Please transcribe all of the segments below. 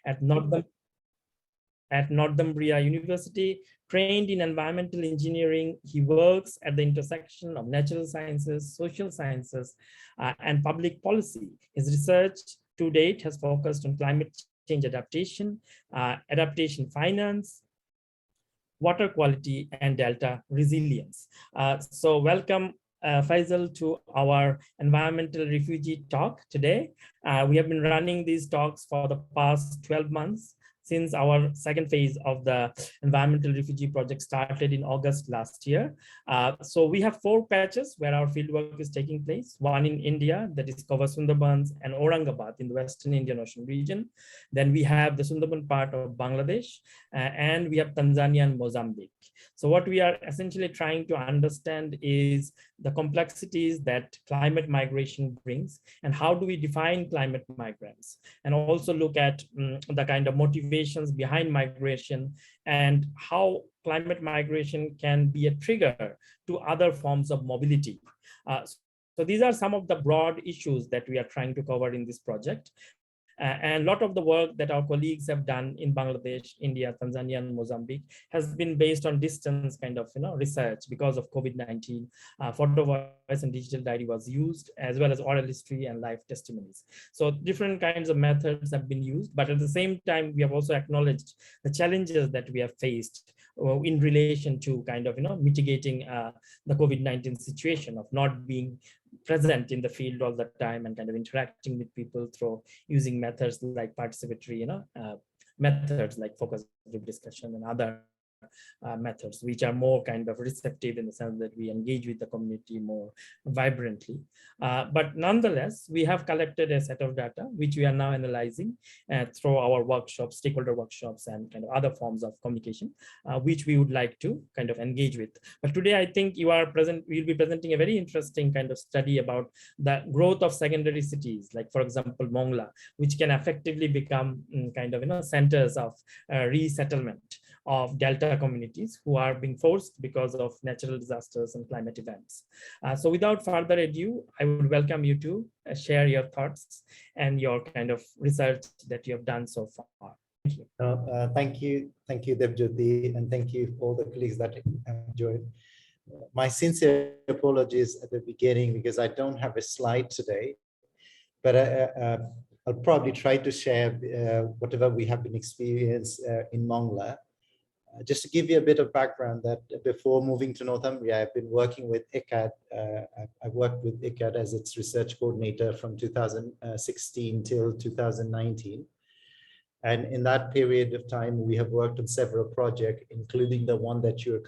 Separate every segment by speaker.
Speaker 1: at Northumbria University. Trained in environmental engineering, he works at the intersection of natural sciences, social sciences, and public policy. His research to date has focused on climate change adaptation, adaptation finance, water quality, and delta resilience. So welcome, Feisal, to our environmental refugee talk today. We have been running these talks for the past 12 months since our second phase of the environmental refugee project started in August last year. So we have 4 patches where our fieldwork is taking place. One in India, that is covers Sundarbans and Aurangabad in the Western Indian Ocean region. Then we have the Sundarban part of Bangladesh, and we have Tanzania and Mozambique. So what we are essentially trying to understand is the complexities that climate migration brings, and how do we define climate migrants, and also look at the kind of motivations behind migration, and how climate migration can be a trigger to other forms of mobility. So these are some of the broad issues that we are trying to cover in this project. And a lot of the work that our colleagues have done in Bangladesh, India, Tanzania, and Mozambique has been based on distance kind of research because of COVID-19. Photo, voice, and digital diary was used, as well as oral history and live testimonies. So different kinds of methods have been used, but at the same time, we have also acknowledged the challenges that we have faced in relation to kind of mitigating the COVID-19 situation of not being present in the field all the time and kind of interacting with people through using methods like participatory methods like focus group discussion and other methods, which are more kind of receptive in the sense that we engage with the community more vibrantly. But nonetheless, we have collected a set of data, which we are now analyzing through our workshops, stakeholder workshops, and kind of other forms of communication, which we would like to kind of engage with. But today, I think we'll be presenting a very interesting kind of study about the growth of secondary cities, like for example, Mongla, which can effectively become kind of centers of resettlement of delta communities who are being forced because of natural disasters and climate events. So without further ado, I would welcome you to share your thoughts and your kind of research that you have done so far. Thank you.
Speaker 2: Thank you, Debjyoti, and thank you all the colleagues that have joined. My sincere apologies at the beginning because I don't have a slide today, but I'll probably try to share whatever we have been experienced in Mongla. Just to give you a bit of background, that before moving to Northumbria, I've been working with ICCCAD. I worked with ICCCAD as its research coordinator from 2016 till 2019. And in that period of time, we have worked on several projects, including the one that you're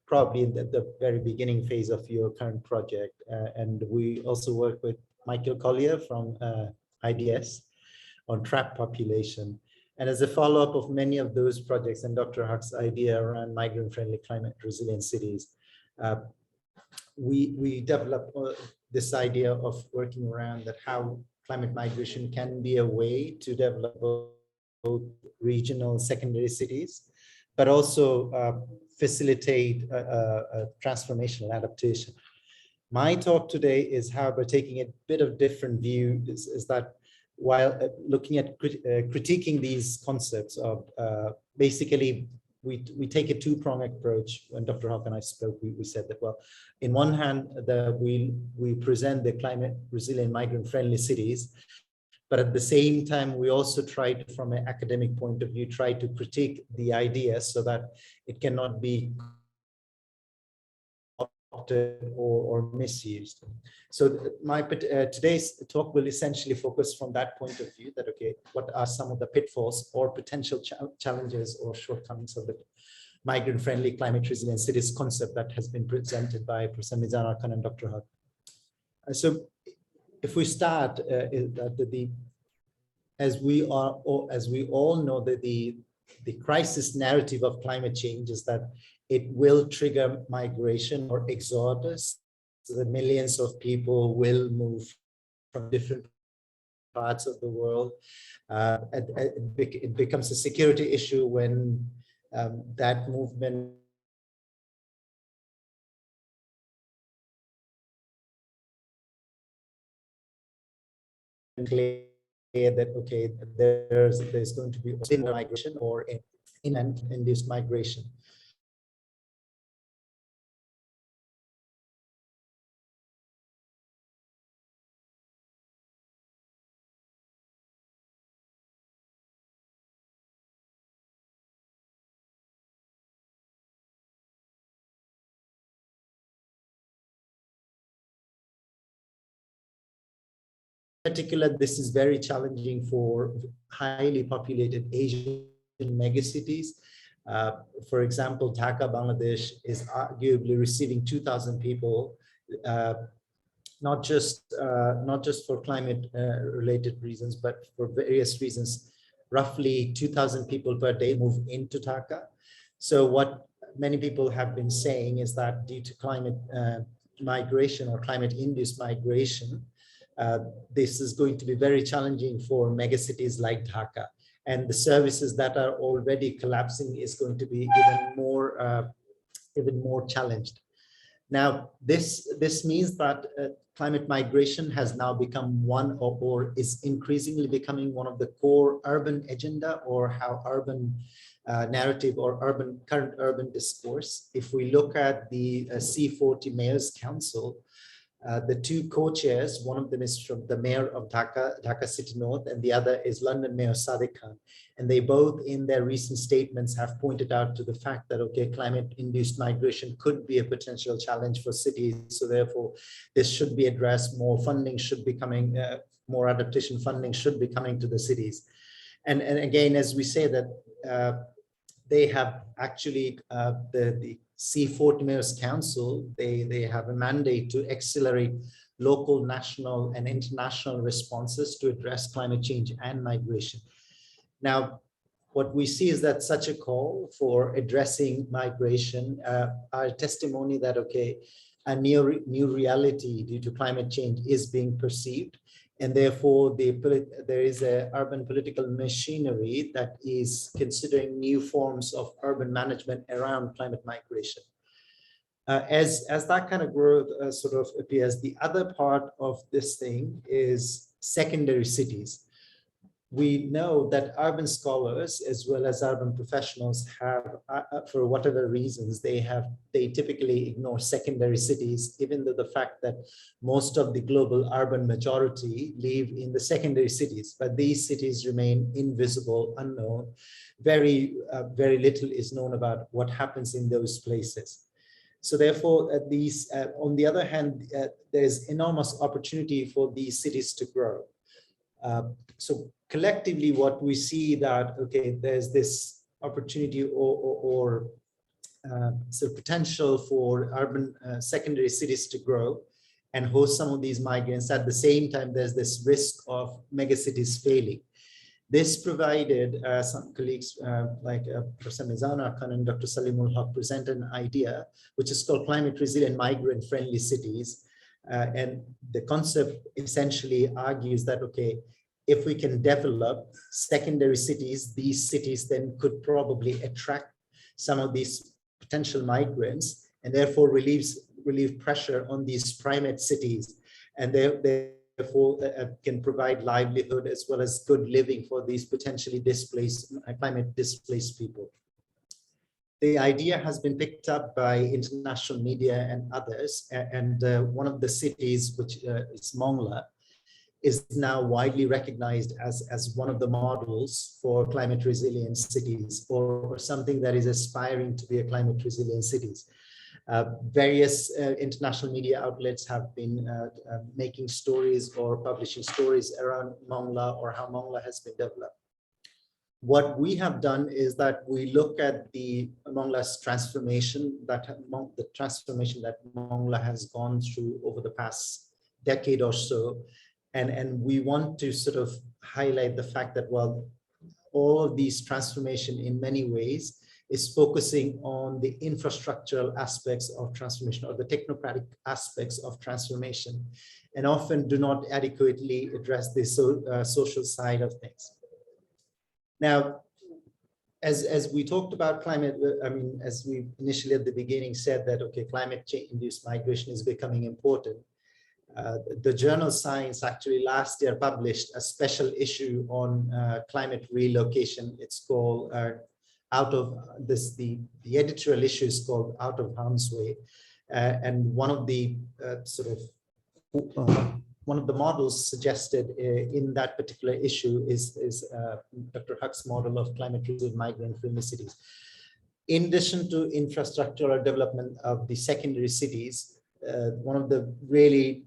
Speaker 2: probably in the very beginning phase of your current project. And we also work with Michael Collier from IDS on trap population. And as a follow-up of many of those projects and Dr. Huck's idea around migrant-friendly climate resilient cities, we developed this idea of working around that how climate migration can be a way to develop both regional secondary cities, but also facilitate a transformational adaptation. My talk today is, however, taking a bit of different view, is that while looking at critiquing these concepts of basically, we take a two-pronged approach. When Dr. Huck and I spoke, we said that, well, in one hand, we present the climate resilient migrant-friendly cities, but at the same time, we also try to, from an academic point of view, try to critique the idea so that it cannot be or misused. So today's talk will essentially focus from that point of view, that okay, what are some of the pitfalls or potential challenges or shortcomings of the migrant-friendly climate resilient cities concept that has been presented by Professor Mizan Arkan and Dr. Huck. So if we start, as we all know, that the crisis narrative of climate change is that it will trigger migration or exodus. So the millions of people will move from different parts of the world. It becomes a security issue when that movement that, okay, there's going to be migration or inland-induced migration. In particular, this is very challenging for highly populated Asian megacities. For example, Dhaka, Bangladesh is arguably receiving 2,000 people, not just for climate related reasons, but for various reasons. Roughly 2,000 people per day move into Dhaka. So what many people have been saying is that due to climate migration or climate-induced migration, this is going to be very challenging for megacities like Dhaka. And the services that are already collapsing is going to be even more challenged. Now, this means that climate migration has now become one or is increasingly becoming one of the core urban agenda, or how urban narrative or current urban discourse. If we look at the C40 Mayors Council, the two co-chairs, one of them is from the mayor of Dhaka City North, and the other is London Mayor Sadiq Khan. And they both in their recent statements have pointed out to the fact that, okay, climate-induced migration could be a potential challenge for cities. So therefore, this should be addressed. More funding should be coming, more adaptation funding should be coming to the cities. And again, as we say that they have actually, the C40 Mayors Council, they have a mandate to accelerate local, national, and international responses to address climate change and migration. Now, what we see is that such a call for addressing migration are testimony that, okay, a new reality due to climate change is being perceived. And therefore, there is an urban political machinery that is considering new forms of urban management around climate migration. As that kind of growth sort of appears, the other part of this thing is secondary cities. We know that urban scholars as well as urban professionals have, for whatever reasons, they typically ignore secondary cities, even though the fact that most of the global urban majority live in the secondary cities, but these cities remain invisible, unknown. Very little is known about what happens in those places. So therefore, on the other hand, there's enormous opportunity for these cities to grow. So collectively, what we see that, okay, there's this opportunity or so potential for urban secondary cities to grow and host some of these migrants. At the same time, there's this risk of megacities failing. This provided some colleagues like Professor Mizana Khan and Dr. Salimul Haq present an idea, which is called climate resilient migrant friendly cities. And the concept essentially argues that, okay, if we can develop secondary cities, these cities then could probably attract some of these potential migrants and therefore relieve pressure on these primate cities, and therefore can provide livelihood as well as good living for these potentially displaced, climate displaced people. The idea has been picked up by international media and others, and one of the cities, which is Mongla, is now widely recognized as one of the models for climate resilient cities, or something that is aspiring to be a climate resilient cities. Various international media outlets have been making stories or publishing stories around Mongla or how Mongla has been developed. What we have done is that we look at the Mongla's transformation, the transformation that Mongla has gone through over the past decade or so. And we want to sort of highlight the fact that, well, all of these transformation in many ways is focusing on the infrastructural aspects of transformation or the technocratic aspects of transformation, and often do not adequately address the social side of things. Now, as we talked about climate, I mean, as we initially at the beginning said that, okay, climate change induced migration is becoming important. The journal Science actually last year published a special issue on climate relocation. It's called Out of this, the editorial issue is called Out of Harm's Way. And one of the one of the models suggested in that particular issue is Dr. Huck's model of climate-resilient migrant-friendly cities. In addition to infrastructural development of the secondary cities, one of the really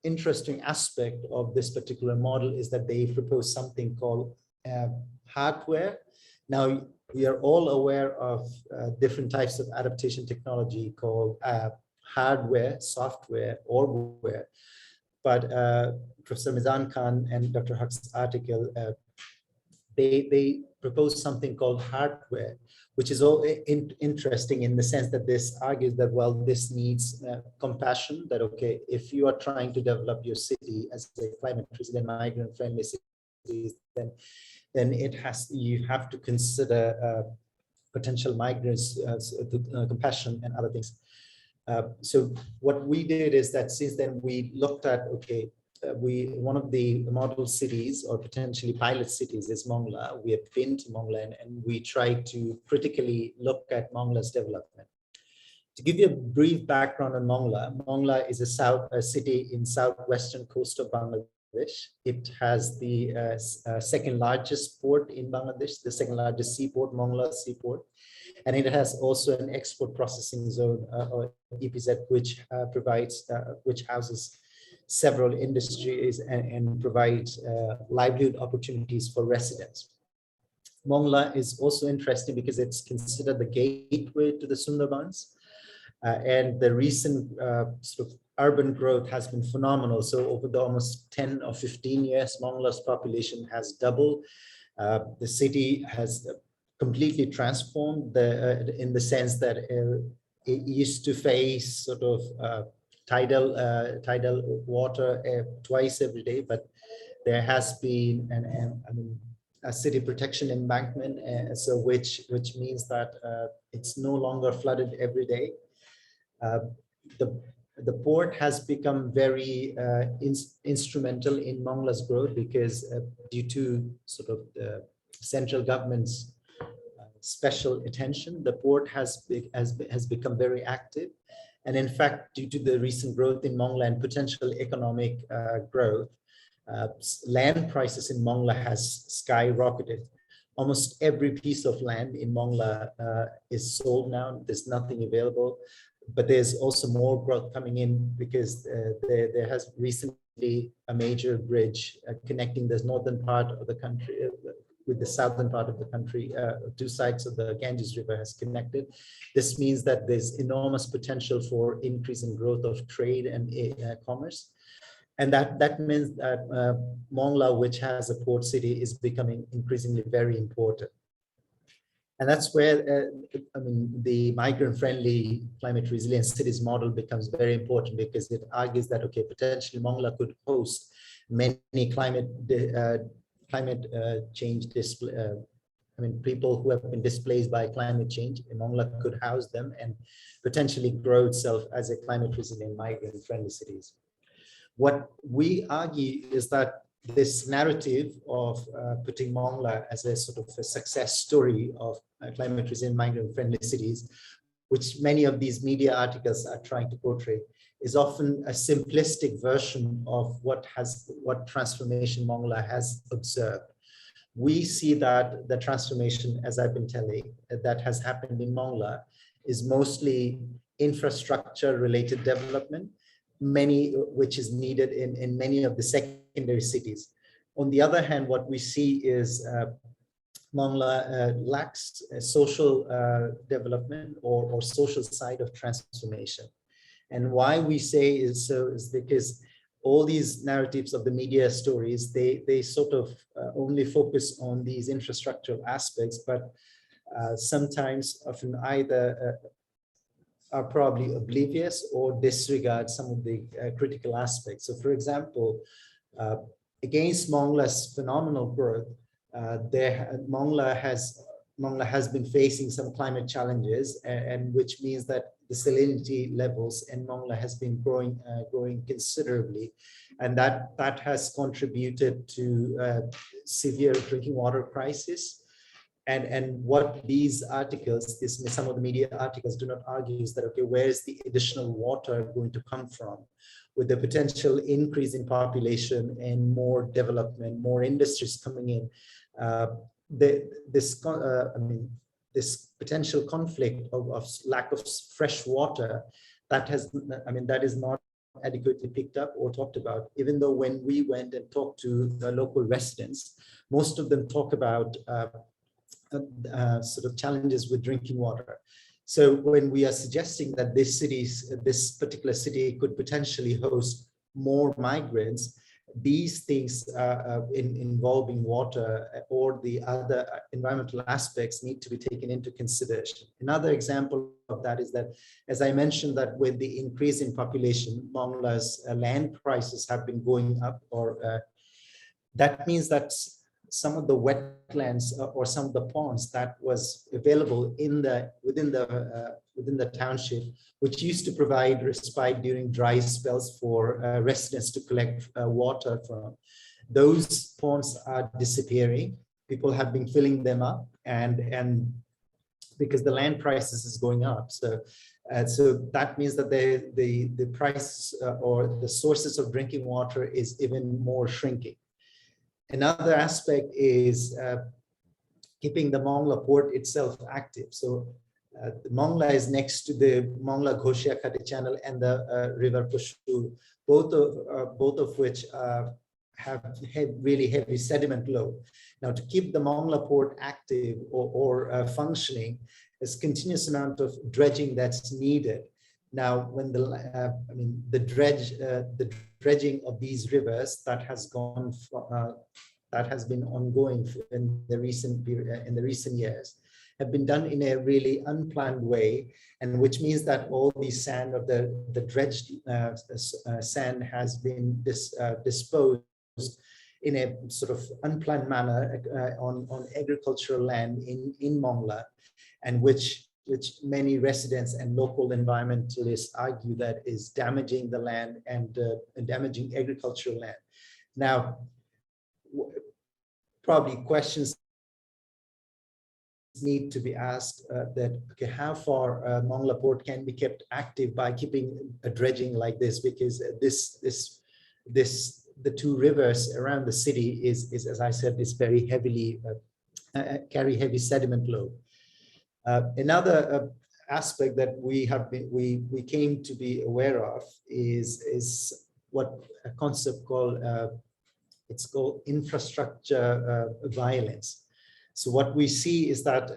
Speaker 2: interesting aspect of this particular model is that they propose something called hardware. Now, we are all aware of different types of adaptation technology called hardware, software, or wareware. But Professor Mizan Khan and Dr. Huck's article, they propose something called hardware, which is all interesting in the sense that this argues that, well, this needs compassion, that, okay, if you are trying to develop your city as a climate resilient, migrant friendly city, then you have to consider potential migrants, compassion and other things. So what we did is that since then we looked at, okay, one of the model cities or potentially pilot cities is Mongla. We have been to Mongla and we tried to critically look at Mongla's development. To give you a brief background on Mongla, Mongla is a city in southwestern coast of Bangladesh. It has the second largest port in Bangladesh, the second largest seaport, Mongla Seaport. And it has also an export processing zone, or EPZ, which houses several industries and provides livelihood opportunities for residents. Mongla is also interesting because it's considered the gateway to the Sundarbans, and the recent sort of urban growth has been phenomenal. So over the almost 10 or 15 years, Mongla's population has doubled. The city has completely transformed in the sense that it used to face sort of tidal water twice every day, but there has been a city protection embankment, which means that it's no longer flooded every day. The port has become very instrumental in Mongla's growth because due to sort of the central government's special attention, the port has become very active. And in fact, due to the recent growth in Mongla and potential economic growth, land prices in Mongla has skyrocketed. Almost every piece of land in Mongla is sold now. There's nothing available, but there's also more growth coming in because there has recently a major bridge connecting the northern part of the country with the southern part of the country. Two sides of the Ganges River has connected. This means that there's enormous potential for increase in growth of trade and commerce. And that means that Mongla, which has a port city, is becoming increasingly very important. And that's where, the migrant-friendly climate resilience cities model becomes very important because it argues that, okay, potentially Mongla could host many climate change people who have been displaced by climate change. Mongla could house them and potentially grow itself as a climate resilient migrant-friendly cities. What we argue is that this narrative of putting Mongla as a sort of a success story of climate resilient migrant-friendly cities, which many of these media articles are trying to portray, is often a simplistic version of what transformation Mongla has observed. We see that the transformation, as I've been telling, that has happened in Mongla is mostly infrastructure-related development, which is needed in many of the secondary cities. On the other hand, what we see is Mongla lacks social development or social side of transformation. And why we say is so is because all these narratives of the media stories, they sort of only focus on these infrastructural aspects, but sometimes often either are probably oblivious or disregard some of the critical aspects. So for example, against Mongla's phenomenal growth, Mongla has Mongla has been facing some climate challenges, and which means that the salinity levels in Mongla has been growing considerably, and that has contributed to severe drinking water crisis. And what these articles, some of the media articles do not argue is that, okay, where is the additional water going to come from? With the potential increase in population and more development, more industries coming in, this potential conflict of lack of fresh water, that is not adequately picked up or talked about, even though when we went and talked to the local residents, most of them talk about sort of challenges with drinking water. So when we are suggesting that this particular city could potentially host more migrants, these things involving water or the other environmental aspects need to be taken into consideration. Another example of that is that, as I mentioned, that with the increase in population, Mongla's land prices have been going up, or that means that some of the wetlands or some of the ponds that was available within the township, which used to provide respite during dry spells for residents to collect water from, those ponds are disappearing. People have been filling them up, and because the land prices is going up, so that means that the price or the sources of drinking water is even more shrinking. Another aspect is keeping the Mongla port itself active. So the Mongla is next to the Mongla Ghoshiakhati channel and the river Pushu, both of which have really heavy sediment load. Now, to keep the Mongla port active or functioning, there's continuous amount of dredging that's needed. Now, when the dredging of these rivers that has been ongoing in the recent years have been done in a really unplanned way, and which means that all the sand of the dredged sand has been disposed in a sort of unplanned manner on agricultural land in Mongla, and which many residents and local environmentalists argue that is damaging the land and damaging agricultural land. Now, probably questions need to be asked that, okay, how far Mongla Port can be kept active by keeping a dredging like this, because the two rivers around the city is as I said, is very heavily carry heavy sediment load. Another aspect that we came to be aware of is what a concept called it's called infrastructure violence. So what we see is that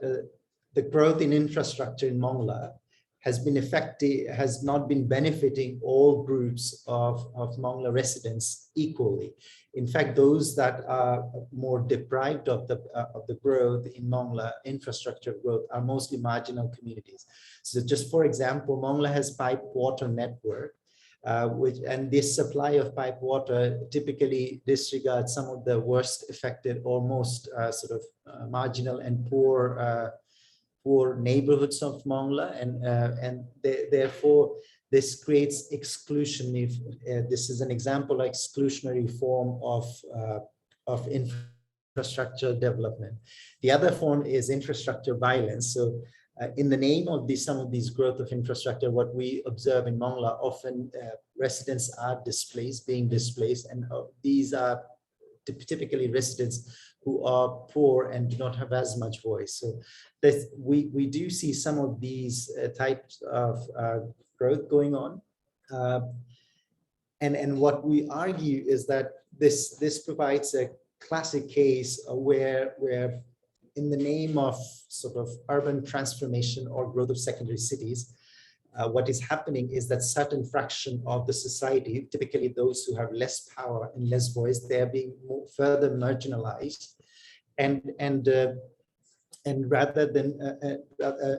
Speaker 2: the growth in infrastructure in Mongla has not been benefiting all groups of Mongla residents equally. In fact, those that are more deprived of the growth in Mongla, infrastructure growth, are mostly marginal communities. So just for example, Mongla has pipe water network, and this supply of pipe water typically disregards some of the worst affected or most marginal and poor neighborhoods of Mongla, and therefore this creates exclusion. If this is an example of exclusionary form of infrastructure development. The other form is infrastructure violence. So in the name of some of these growth of infrastructure, what we observe in Mongla, often residents are being displaced, and these are typically residents who are poor and do not have as much voice. So we do see some of these types of growth going on. And what we argue is that this provides a classic case where in the name of sort of urban transformation or growth of secondary cities, what is happening is that certain fraction of the society, typically those who have less power and less voice, they are being further marginalized, and rather than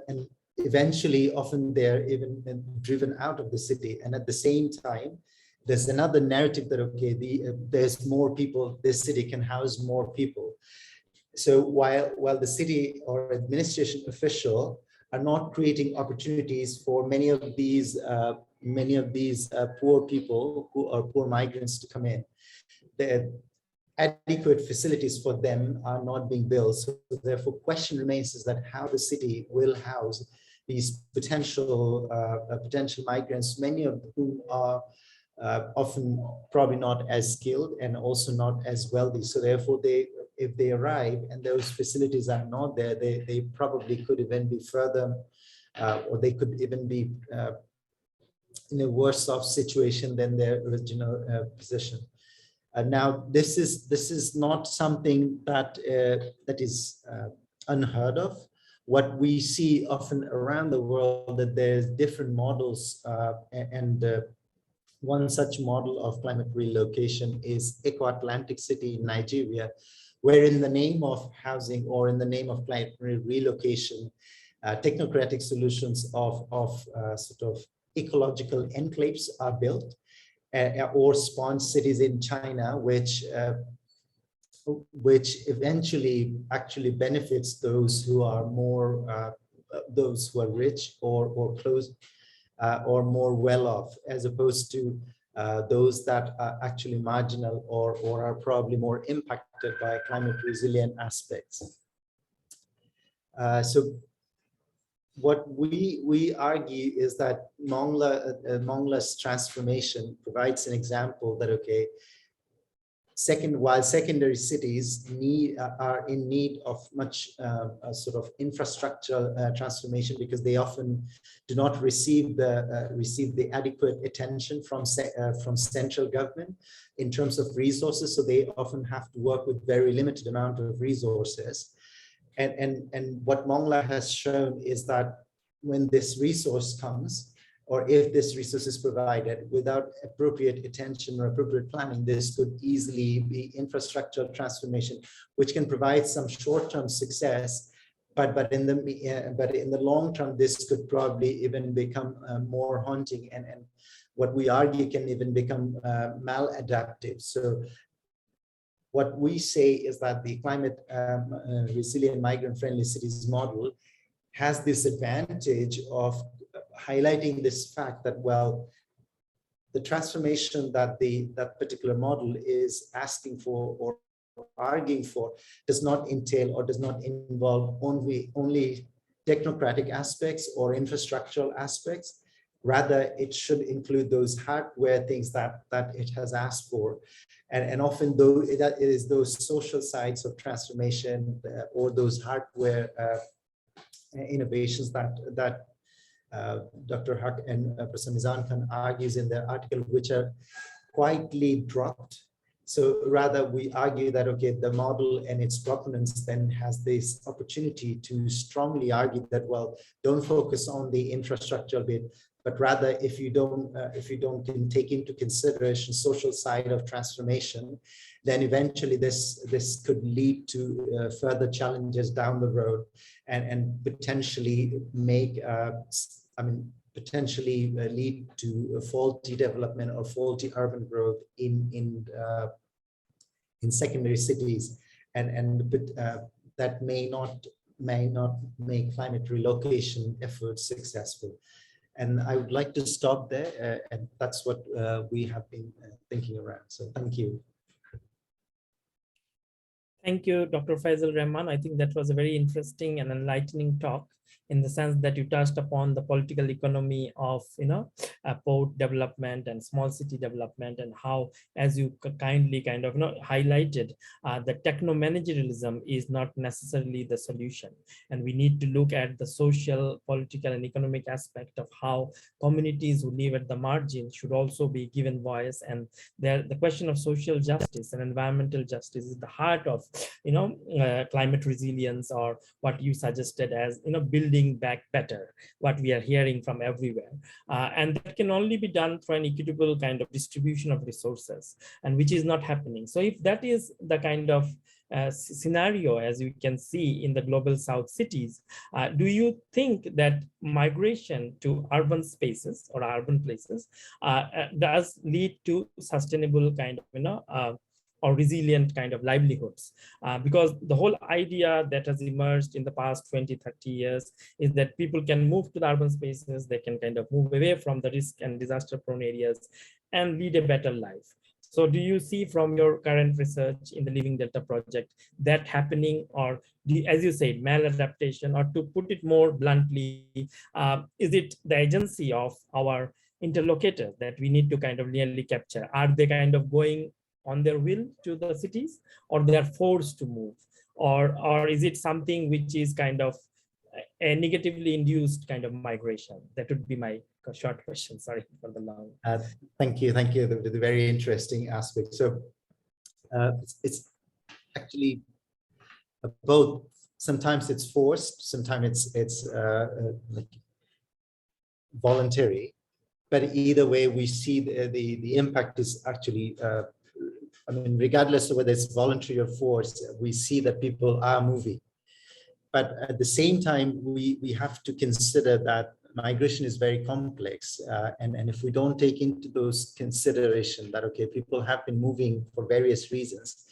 Speaker 2: and eventually often they're even driven out of the city. And at the same time, there's another narrative that, okay, there's more people, this city can house more people. So while the city or administration official are not creating opportunities for many of these poor people who are poor migrants to come in, the adequate facilities for them are not being built. So therefore, question remains is that how the city will house these potential migrants, many of whom are often probably not as skilled and also not as wealthy. So therefore, if they arrive and those facilities are not there, they probably could even be further, or they could even be in a worse off situation than their original position. Now, this is not something that is unheard of. What we see often around the world, that there's different models, and one such model of climate relocation is Eco-Atlantic City in Nigeria, where in the name of housing or in the name of climate relocation, technocratic solutions of sort of ecological enclaves are built, or spawn cities in China, which eventually actually benefits those who are more those who are rich or close or more well off, as opposed to those that are actually marginal or are probably more impacted by climate resilient aspects. So what we argue is that Mongla's transformation provides an example that, okay, while secondary cities are in need of much sort of infrastructural transformation, because they often do not receive the adequate attention from central government in terms of resources. So they often have to work with very limited amount of resources. And what Mongla has shown is that when this resource comes, or if this resource is provided without appropriate attention or appropriate planning, this could easily be infrastructural transformation, which can provide some short-term success, but in the long term, this could probably even become more haunting, and what we argue can even become maladaptive. So what we say is that the climate resilient migrant-friendly cities model has this advantage of highlighting this fact that, well, the transformation that that particular model is asking for or arguing for does not entail or does not involve only technocratic aspects or infrastructural aspects. Rather, it should include those hardware things that it has asked for. And often, though, it is those social sides of transformation or those hardware innovations that Dr. Haq and Professor Mizan Khan argues in their article, which are quietly dropped. So rather, we argue that, okay, the model and its proponents then has this opportunity to strongly argue that, well, don't focus on the infrastructural bit, but rather, if you don't take into consideration social side of transformation, then eventually this could lead to further challenges down the road, and potentially make potentially lead to a faulty development or faulty urban growth in secondary cities, and that may not make climate relocation efforts successful. And I would like to stop there, and that's what we have been thinking around. So thank you.
Speaker 1: Thank you, Dr. Feisal Rahman. I think that was a very interesting and enlightening talk, in the sense that you touched upon the political economy of port development and small city development, and how, as you kindly highlighted, the techno-managerialism is not necessarily the solution, and we need to look at the social, political, and economic aspect of how communities who live at the margin should also be given voice. And the question of social justice and environmental justice is the heart of climate resilience, or what you suggested as building back better, what we are hearing from everywhere, and that can only be done through an equitable kind of distribution of resources, and which is not happening. So if that is the kind of scenario, as you can see in the global south cities, do you think that migration to urban spaces or urban places does lead to sustainable kind of or resilient kind of livelihoods. Because the whole idea that has emerged in the past 20, 30 years is that people can move to the urban spaces, they can kind of move away from the risk and disaster prone areas and lead a better life. So do you see from your current research in the Living Delta project that happening, or as you said, maladaptation, or to put it more bluntly, is it the agency of our interlocutors that we need to kind of nearly capture? Are they kind of going on their will to the cities, or they are forced to move? Or is it something which is kind of a negatively induced kind of migration? That would be my short question. Sorry for the long.
Speaker 2: Thank you. The very interesting aspect. So it's actually both. Sometimes it's forced, sometimes it's like voluntary. But either way, we see the impact is actually, I mean, regardless of whether it's voluntary or forced, we see that people are moving. But at the same time, we have to consider that migration is very complex. And if we don't take into those consideration that, okay, people have been moving for various reasons.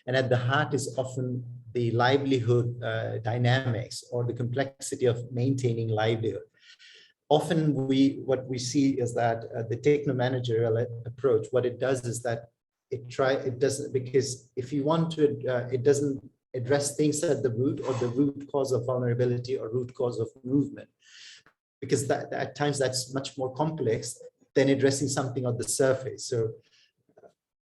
Speaker 2: And at the heart is often the livelihood dynamics or the complexity of maintaining livelihood. Often what we see is that the techno-managerial approach, what it does is that it doesn't, because if you want to, it doesn't address things at the root, or the root cause of vulnerability or root cause of movement, because that at times that's much more complex than addressing something on the surface. So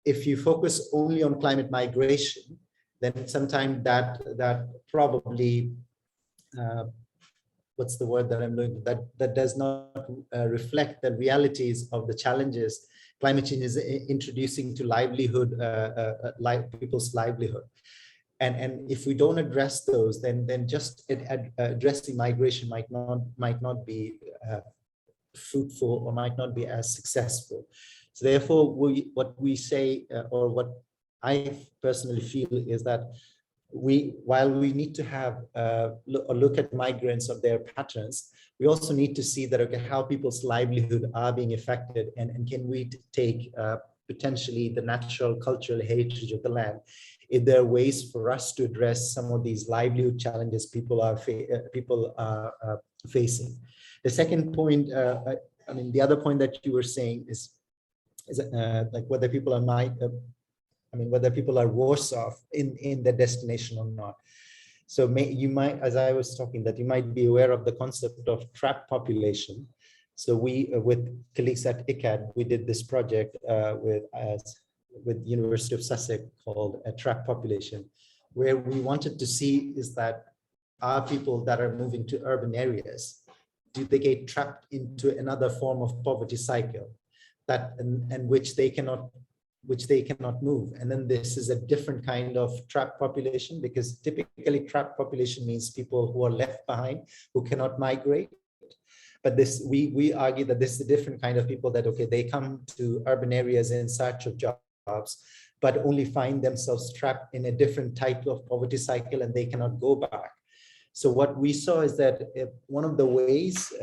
Speaker 2: if you focus only on climate migration, then sometimes that probably what's the word that I'm looking for? That does not reflect the realities of the challenges climate change is introducing to livelihood, people's livelihood. And if we don't address those, then just addressing migration might not be fruitful, or might not be as successful. So therefore, what we say, or what I personally feel, is that while we need to have a look at migrants of their patterns, we also need to see that, okay, how people's livelihood are being affected, and can we take potentially the natural cultural heritage of the land. If there are ways for us to address some of these livelihood challenges people are facing. The second point, I mean, the other point that you were saying is like whether people are whether people are worse off in their destination or not. So you might, as I was talking, that you might be aware of the concept of trapped population. So we, with colleagues at ICCCAD, we did this project with University of Sussex called a trapped population, where we wanted to see is that are people that are moving to urban areas, do they get trapped into another form of poverty cycle that and which they cannot move. And then this is a different kind of trapped population, because typically trapped population means people who are left behind, who cannot migrate. But this, we argue that this is a different kind of people that, okay, they come to urban areas in search of jobs, but only find themselves trapped in a different type of poverty cycle, and they cannot go back. So what we saw is that one of the ways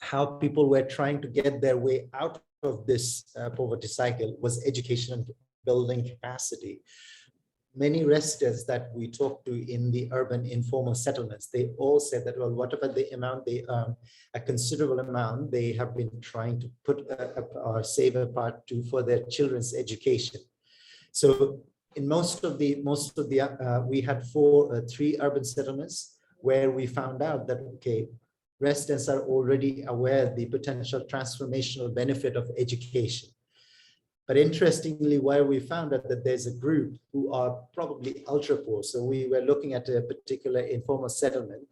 Speaker 2: how people were trying to get their way out of this poverty cycle was education and building capacity. Many residents that we talked to in the urban informal settlements, they all said that, well, whatever the amount they earn, a considerable amount they have been trying to put or save apart to for their children's education. So in most of the we had three urban settlements where we found out that, okay, residents are already aware of the potential transformational benefit of education. But interestingly, where we found out that there's a group who are probably ultra poor. So we were looking at a particular informal settlement.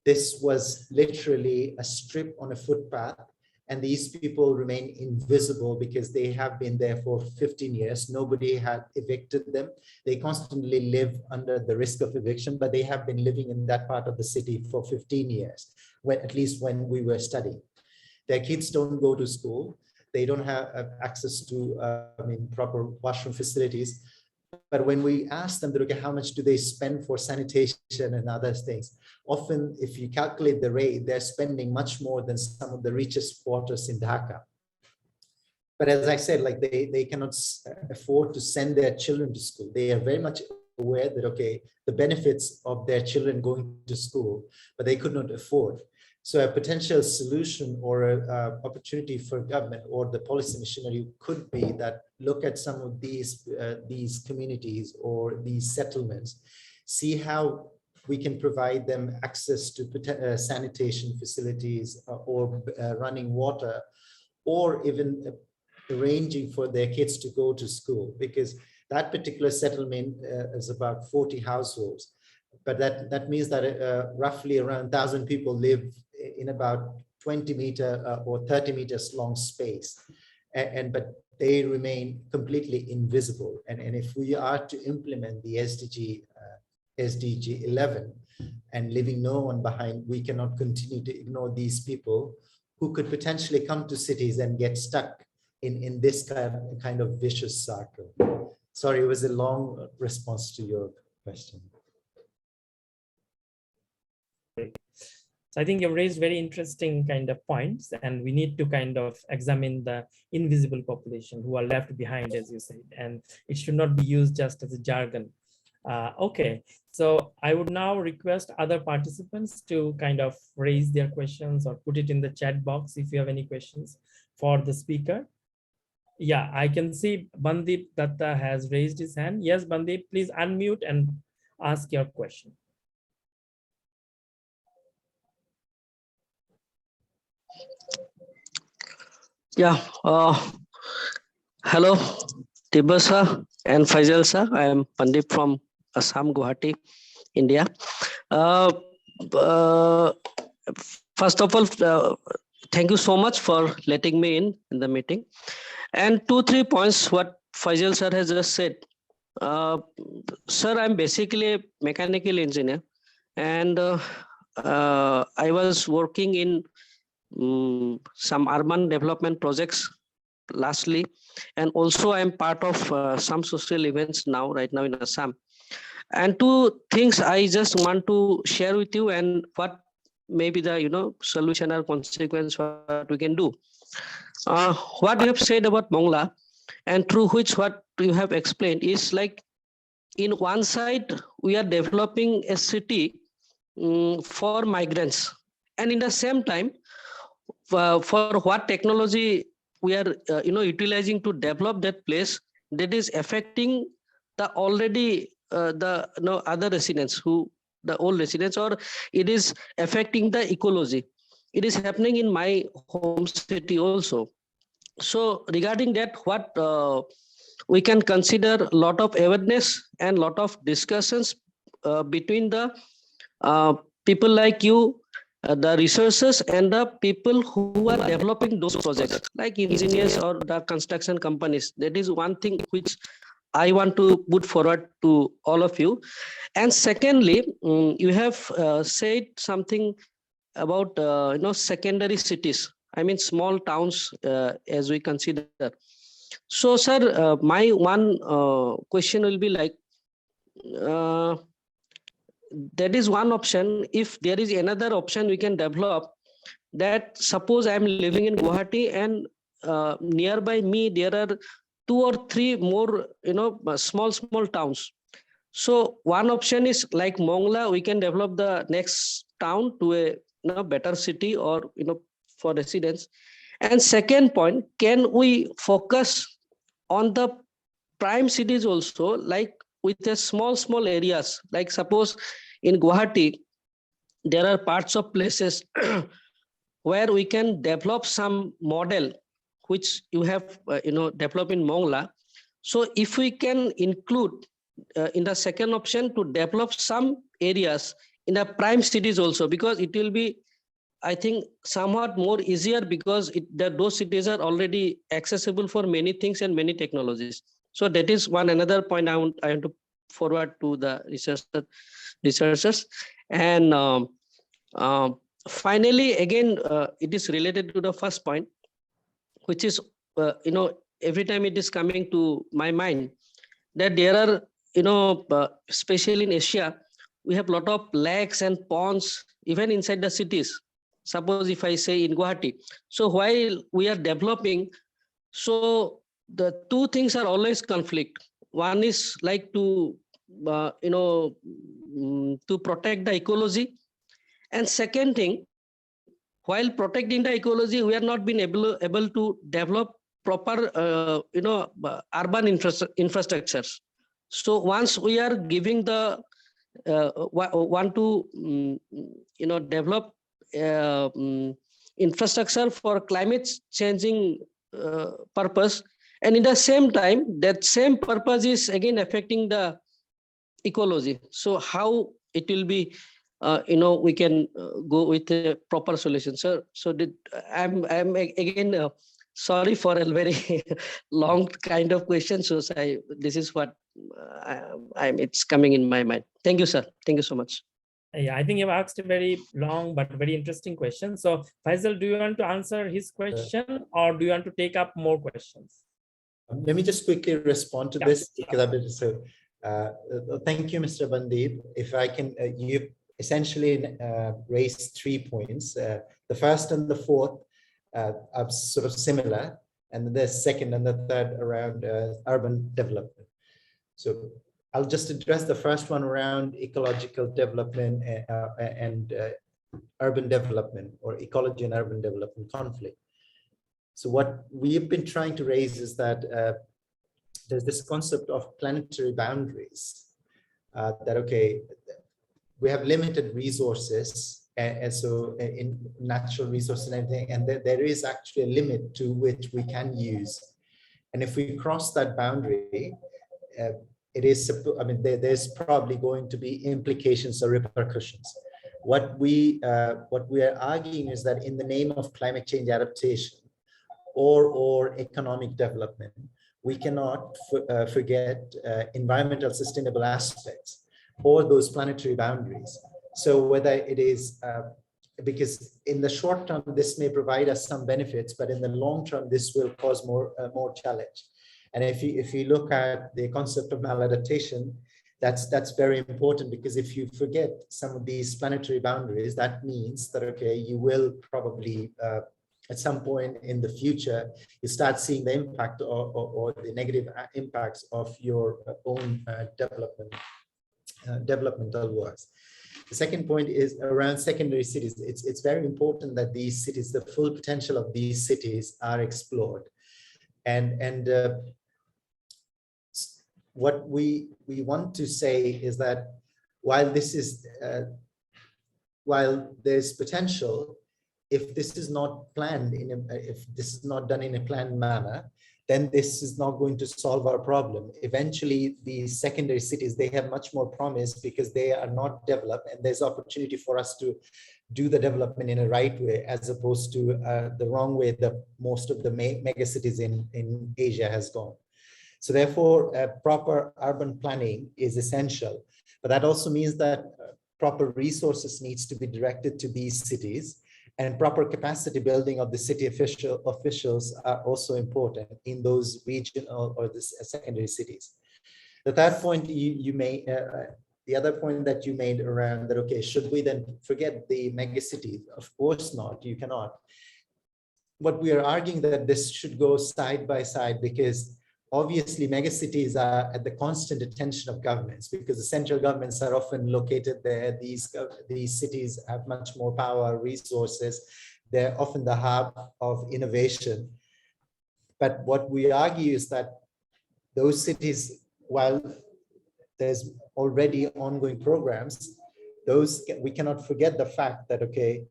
Speaker 2: This was literally a strip on a footpath, and these people remain invisible because they have been there for 15 years. Nobody had evicted them. They constantly live under the risk of eviction, but they have been living in that part of the city for 15 years, at least when we were studying. Their kids don't go to school. They don't have access to proper washroom facilities. But when we ask them to look at how much do they spend for sanitation and other things, often if you calculate the rate, they're spending much more than some of the richest quarters in Dhaka. But as I said, like they cannot afford to send their children to school. They are very much aware that, okay, the benefits of their children going to school, but they could not afford. So a potential solution or a opportunity for government or the policy machinery could be that look at some of these communities or these settlements, see how we can provide them access to sanitation facilities or running water, or even arranging for their kids to go to school, because that particular settlement is about 40 households. But that means that roughly around 1,000 people live in about 20-meter or 30 meters long space. But they remain completely invisible. And if we are to implement the SDG 11 and leaving no one behind, we cannot continue to ignore these people who could potentially come to cities and get stuck in this kind of vicious circle. Sorry, it was a long response to your question.
Speaker 1: So I think you've raised very interesting kind of points, and we need to kind of examine the invisible population who are left behind, as you said, and it should not be used just as a jargon. Okay, so I would now request other participants to kind of raise their questions or put it in the chat box if you have any questions for the speaker. Yeah, I can see Bandip Datta has raised his hand. Yes, Bandip, please unmute and ask your question.
Speaker 3: Yeah, hello, Tibba sir and Feisal sir. I am Pandip from Assam, Guwahati, India. First of all, thank you so much for letting me in the meeting. And 2-3 points what Feisal sir has just said. Sir, I'm basically a mechanical engineer, and I was working in some urban development projects lastly, and also I'm part of some social events right now in Assam. And 2 things I just want to share with you, and what maybe the solution or consequence what we can do. What you have said about Mongla, and through which what you have explained is like, in one side we are developing a city for migrants, and in the same time for what technology we are utilizing to develop that place, that is affecting the already the other residents, who the old residents, or it is affecting the ecology. It is happening in my home city also. So regarding that, what we can consider a lot of awareness and lot of discussions between the people like you, the researchers, and the people who are developing those projects, like engineers or the construction companies. That is one thing which I want to put forward to all of you. And secondly, you have said something about secondary cities. I mean small towns as we consider. So, sir, my one question will be like, that is one option. If there is another option we can develop, that suppose I'm living in Guwahati, and nearby me there are 2 or 3 more small towns. So one option is like Mongla, we can develop the next town to a better city, or for residents. And second point, can we focus on the prime cities also, like with the small areas, like suppose in Guwahati there are parts of places where we can develop some model which you have developed in Mongla. So if we can include in the second option to develop some areas in the prime cities also, because it will be, I think, somewhat more easier, because those cities are already accessible for many things and many technologies. So that is another point I want to forward to the researchers. And finally, again, it is related to the first point, which is every time it is coming to my mind, that there are especially in Asia, we have a lot of lakes and ponds even inside the cities. Suppose if I say in Guwahati, so while we are developing, So the two things are always conflict. One is like to, to protect the ecology. And second thing, while protecting the ecology, we are not been able to develop proper, urban infrastructures. So once we are giving the, want to, develop infrastructure for climate changing purpose, and in the same time, that same purpose is again affecting the ecology. So how it will be, we can go with a proper solution. So I'm again sorry for a very long kind of question. So this is what it's coming in my mind. Thank you, sir. Thank you so much.
Speaker 1: Yeah, I think you've asked a very long but very interesting question. So Faisal, do you want to answer his question or do you want to take up more questions?
Speaker 2: Let me just quickly respond to this because I've been so. Thank you, Mr. Bandeep. If I can, you essentially raised 3 points. The first and the fourth are sort of similar, and the second and the third around urban development. So I'll just address the first one around ecological development and urban development, or ecology and urban development conflict. So what we've been trying to raise is that there's this concept of planetary boundaries, that, okay, we have limited resources, and so in natural resources and everything, and there is actually a limit to which we can use. And if we cross that boundary, it is, I mean, there's probably going to be implications or repercussions. What we are arguing is that in the name of climate change adaptation or economic development, we cannot forget environmental sustainable aspects or those planetary boundaries. So whether it is, because in the short term, this may provide us some benefits, but in the long term, this will cause more challenge. And if you look at the concept of maladaptation, that's very important, because if you forget some of these planetary boundaries, that means that, okay, you will probably at some point in the future, you start seeing the impact or the negative impacts of your own developmental works. The second point is around secondary cities. It's very important that these cities, the full potential of these cities, are explored. And what we want to say is that while this is while there's potential, if this is not planned if this is not done in a planned manner, then this is not going to solve our problem. Eventually, these secondary cities, they have much more promise because they are not developed, and there's opportunity for us to do the development in a right way, as opposed to the wrong way that most of the mega cities in Asia has gone. So therefore, proper urban planning is essential, but that also means that proper resources needs to be directed to these cities, and proper capacity building of the city officials are also important in those regional or the secondary cities. The third point you made, the other point that you made around that, okay, should we then forget the mega cities? Of course not, you cannot. What we are arguing that this should go side by side, because obviously megacities are at the constant attention of governments, because the central governments are often located there. These cities have much more power, resources. They're often the hub of innovation. But what we argue is that those cities, while there's already ongoing programs, we cannot forget the fact that, okay,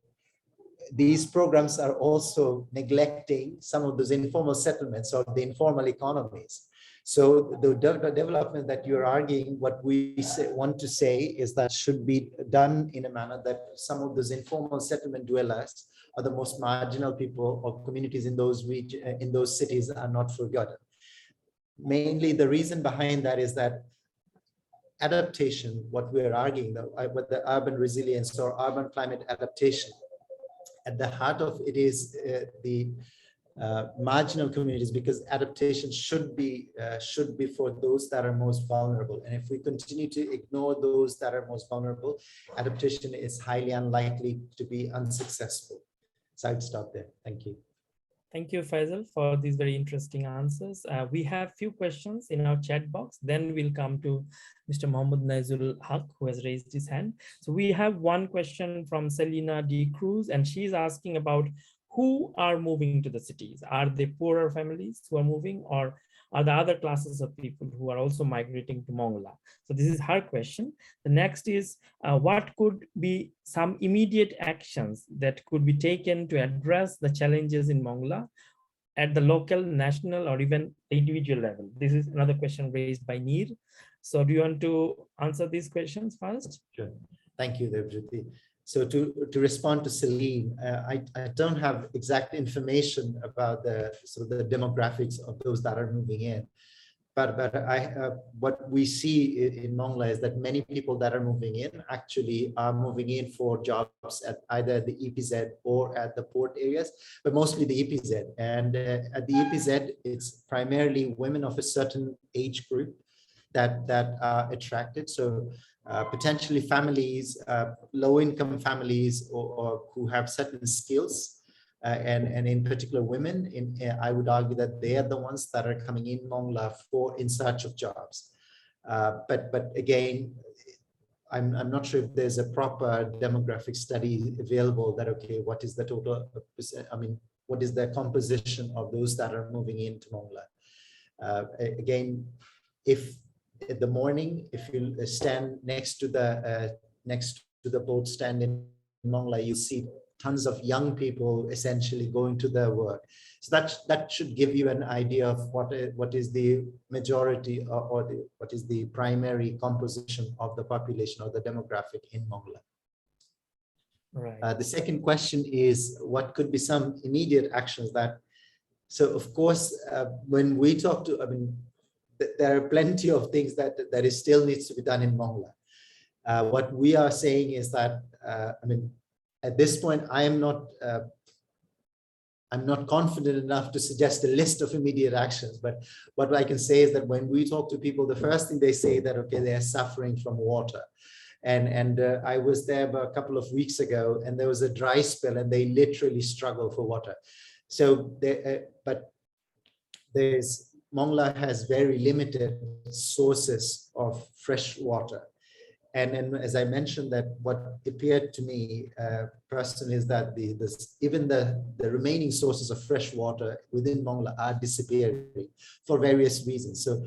Speaker 2: these programs are also neglecting some of those informal settlements or the informal economies. So the development that you're arguing, what we want to say is that should be done in a manner that some of those informal settlement dwellers or the most marginal people or communities in those in those cities are not forgotten. Mainly the reason behind that is that adaptation, what we're arguing, with the urban resilience or urban climate adaptation, at the heart of it is the marginal communities, because adaptation should be for those that are most vulnerable. And if we continue to ignore those that are most vulnerable, adaptation is highly unlikely to be unsuccessful. So I'd stop there. Thank you.
Speaker 1: Thank you, Faisal, for these very interesting answers. We have few questions in our chat box. Then we'll come to Mr. Mohammed Nazul Haq, who has raised his hand. So we have one question from Selena D. Cruz, and she's asking about who are moving to the cities. Are they poorer families who are moving, or are the other classes of people who are also migrating to Mongla? So this is her question. The next is, what could be some immediate actions that could be taken to address the challenges in Mongla at the local, national, or even individual level? This is another question raised by Neer. So do you want to answer these questions first?
Speaker 2: Sure. Thank you, Devjyoti. So to respond to Celine, I don't have exact information about the sort of the demographics of those that are moving in. But what we see in Mongla is that many people that are moving in actually are moving in for jobs at either the EPZ or at the port areas, but mostly the EPZ. And at the EPZ, it's primarily women of a certain age group that are attracted. So potentially families, low-income families, or who have certain skills, and in particular women, I would argue that they are the ones that are coming in Mongla in search of jobs. But again, I'm not sure if there's a proper demographic study available that, okay, what is the total, I mean, what is the composition of those that are moving into Mongla? Again, if in the morning, if you stand next to the boat stand in Mongla, you see tons of young people essentially going to their work. So that should give you an idea of what is the majority or what is the primary composition of the population or the demographic in Mongla.
Speaker 1: Right.
Speaker 2: The second question is, what could be some immediate actions that, so of course, when we talk to, I mean, there are plenty of things that still needs to be done in Mongla. What we are saying is that, I mean, at this point, I'm not confident enough to suggest a list of immediate actions. But what I can say is that when we talk to people, the first thing they say that, okay, they are suffering from water. And I was there a couple of weeks ago, and there was a dry spell, and they literally struggle for water. So, but Mongla has very limited sources of fresh water. And as I mentioned, that what appeared to me personally is that even the remaining sources of fresh water within Mongla are disappearing for various reasons. So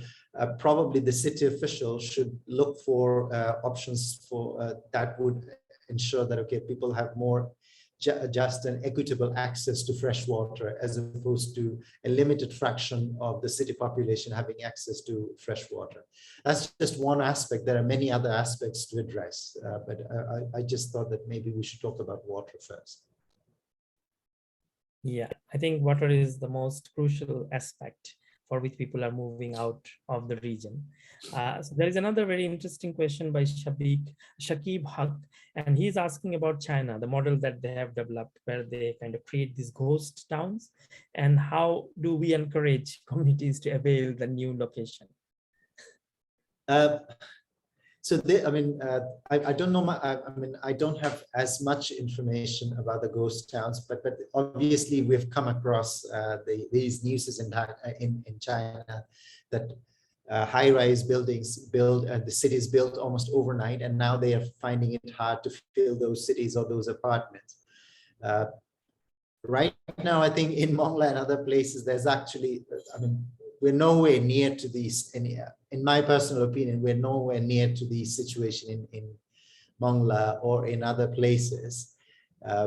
Speaker 2: probably the city officials should look for options for that would ensure that, okay, people have more just and equitable access to fresh water, as opposed to a limited fraction of the city population having access to fresh water. That's just one aspect. There are many other aspects to address, but I just thought that maybe we should talk about water first.
Speaker 1: Yeah, I think water is the most crucial aspect for which people are moving out of the region. So there is another very interesting question by Shakib Haq, and he's asking about China, the model that they have developed where they kind of create these ghost towns, and how do we encourage communities to avail the new location?
Speaker 2: So I mean, I don't know. I mean, I don't have as much information about the ghost towns, but obviously we've come across these news in China that high-rise buildings the cities built almost overnight, and now they are finding it hard to fill those cities or those apartments. Right now, I think in Mongla and other places, there's actually, I mean, we're nowhere near to these. In my personal opinion, we're nowhere near to the situation in Mongla or in other places,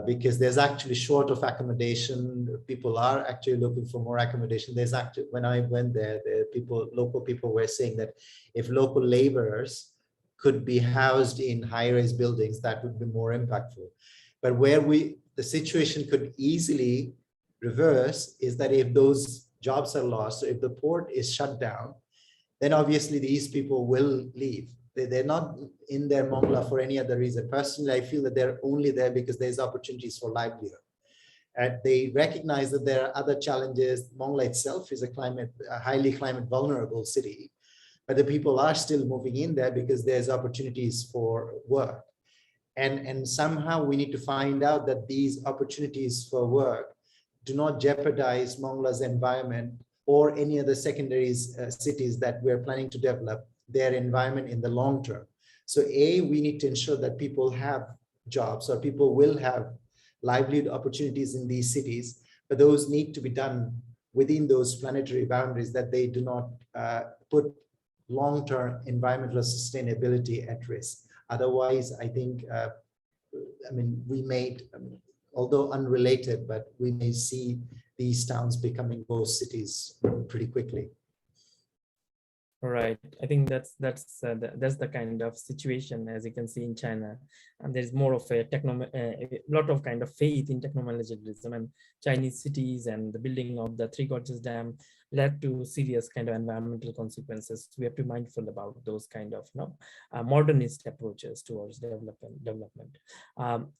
Speaker 2: because there's actually short of accommodation. People are actually looking for more accommodation. There's actually, when I went there, local people were saying that if local laborers could be housed in high-rise buildings, that would be more impactful. But where the situation could easily reverse is that if those jobs are lost, so if the port is shut down, then obviously these people will leave. They're not in their Mongla for any other reason. Personally, I feel that they're only there because there's opportunities for livelihood. And they recognize that there are other challenges. Mongla itself is a highly climate vulnerable city, but the people are still moving in there because there's opportunities for work. And somehow we need to find out that these opportunities for work do not jeopardize Mongla's environment or any other secondary cities that we're planning to develop their environment in the long term. So we need to ensure that people have jobs or people will have livelihood opportunities in these cities, but those need to be done within those planetary boundaries that they do not put long-term environmental sustainability at risk. Otherwise, I think, we may, although unrelated, but we may see these towns becoming ghost cities pretty quickly.
Speaker 1: Right. I think that's the kind of situation, as you can see in China, and there's more of a lot of kind of faith in technologicalism, and Chinese cities and the building of the Three Gorges Dam led to serious kind of environmental consequences. We have to be mindful about those kind of modernist approaches towards development.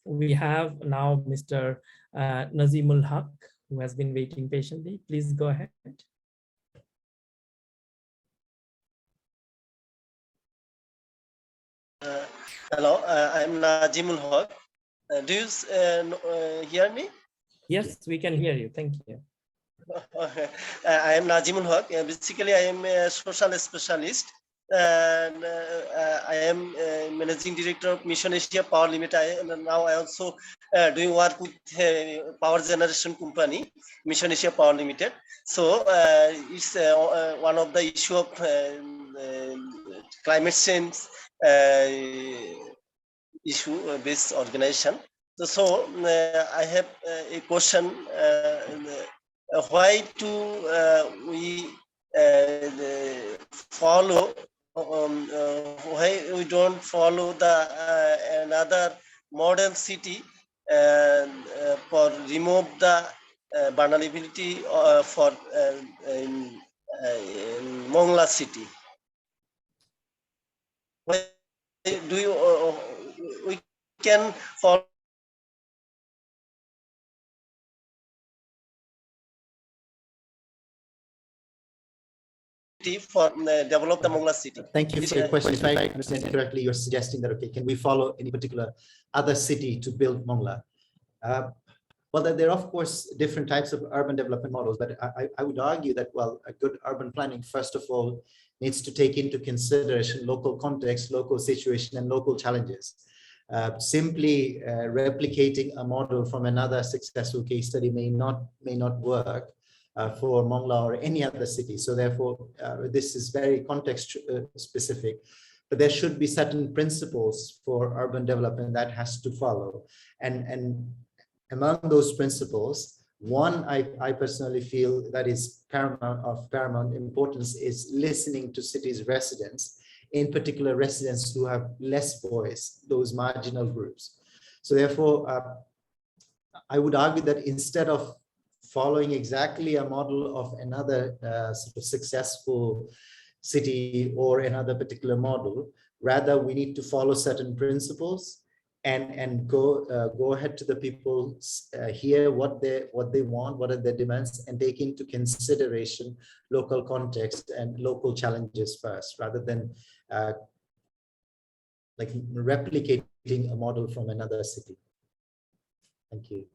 Speaker 1: We have now Mr. Nazimul Haq, who has been waiting patiently. Please go ahead.
Speaker 4: Hello, I'm Najimul Haq. Do you hear me?
Speaker 1: Yes, we can hear you. Thank you.
Speaker 4: I am Najimul Haq. Basically, I am a social specialist, and I am managing director of Mission Asia Power Limited. And now I also doing work with power generation company, Mission Asia Power Limited. So it's one of the issue of climate change issue-based organization. So I have a question: why do we follow? Why we don't follow the another modern city for remove the vulnerability for in Mongla city? Why do you we can follow for develop the Mongla city?
Speaker 2: Thank you for your question. If I understand correctly, you're suggesting that, okay, can we follow any particular other city to build Mongla? Well, there are, of course, different types of urban development models, but I would argue that, well, a good urban planning, first of all, needs to take into consideration local context, local situation, and local challenges. Simply replicating a model from another successful case study may not work for Mongla or any other city. So therefore, this is very context specific, but there should be certain principles for urban development that has to follow. And among those principles, one I personally feel that is paramount importance is listening to cities' residents, in particular residents who have less voice, those marginal groups. So therefore, I would argue that instead of following exactly a model of another sort of successful city or another particular model, rather we need to follow certain principles and go ahead to the people, hear what they want, what are their demands, and take into consideration local context and local challenges first, rather than like replicating a model from another city. Thank you.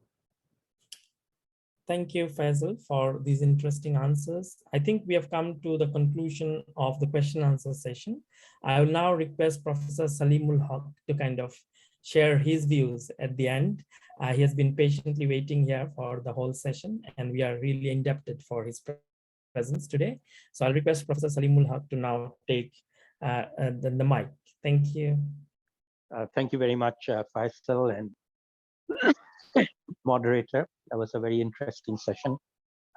Speaker 1: Thank you, Feisal, for these interesting answers. I think we have come to the conclusion of the question answer session. I will now request Professor Salimul Haq to kind of share his views at the end. He has been patiently waiting here for the whole session, and we are really indebted for his presence today. So I'll request Professor Salimul Haq to now take the mic. Thank you.
Speaker 5: Thank you very much, Feisal and moderator. That was a very interesting session.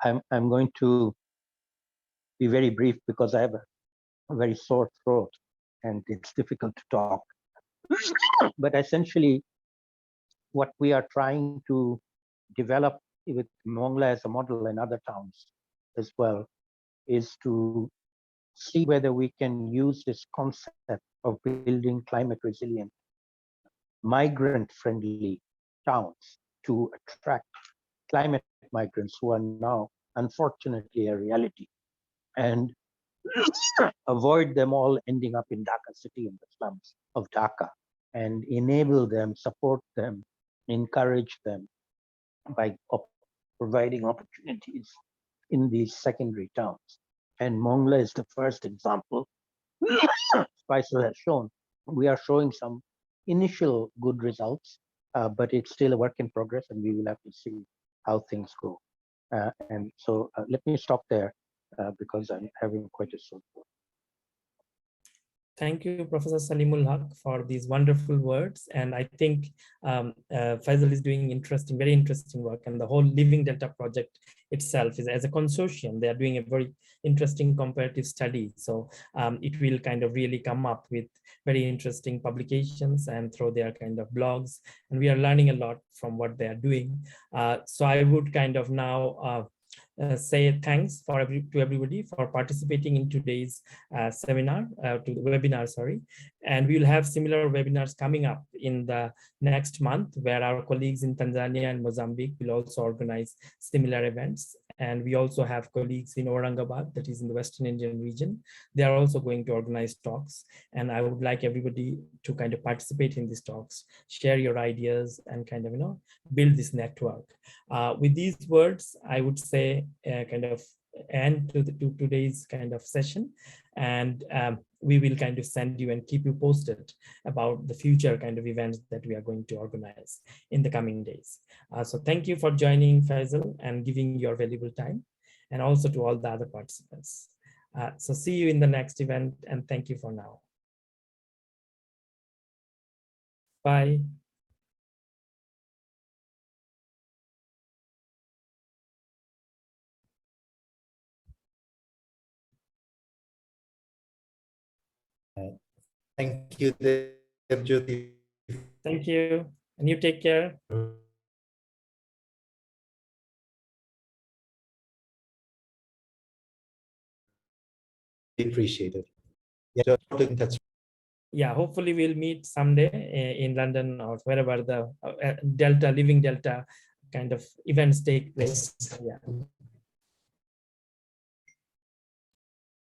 Speaker 5: I'm going to be very brief because I have a very sore throat and it's difficult to talk. But essentially, what we are trying to develop with Mongla as a model and other towns as well is to see whether we can use this concept of building climate resilient, migrant-friendly towns to attract climate migrants who are now, unfortunately, a reality, and avoid them all ending up in Dhaka city, in the slums of Dhaka, and enable them, support them, encourage them by providing opportunities in these secondary towns. And Mongla is the first example. Feisal has shown. We are showing some initial good results, but it's still a work in progress, and we will have to see how things go. And so let me stop there because I'm having quite a sore throat.
Speaker 1: Thank you, Professor Salimul Haq, for these wonderful words. And I think Feisal is doing very interesting work. And the whole Living Delta project itself is as a consortium. They are doing a very interesting comparative study. So it will kind of really come up with very interesting publications and through their kind of blogs. And we are learning a lot from what they are doing. So I would kind of now say thanks to everybody for participating in today's webinar, sorry. And we will have similar webinars coming up in the next month, where our colleagues in Tanzania and Mozambique will also organize similar events. And we also have colleagues in Aurangabad, that is in the Western Indian region. They are also going to organize talks. And I would like everybody to kind of participate in these talks, share your ideas, and kind of, build this network. With these words, I would say kind of end to today's kind of session. And we will kind of send you and keep you posted about the future kind of events that we are going to organize in the coming days. So thank you for joining, Feisal, and giving your valuable time, and also to all the other participants. So see you in the next event, and thank you for now. Bye.
Speaker 2: Thank you, Debjyoti.
Speaker 1: Thank you, and you take care.
Speaker 2: Appreciate it. Yeah, that's
Speaker 1: Yeah, hopefully we'll meet someday in London or wherever the Living Delta kind of events take place. Yeah.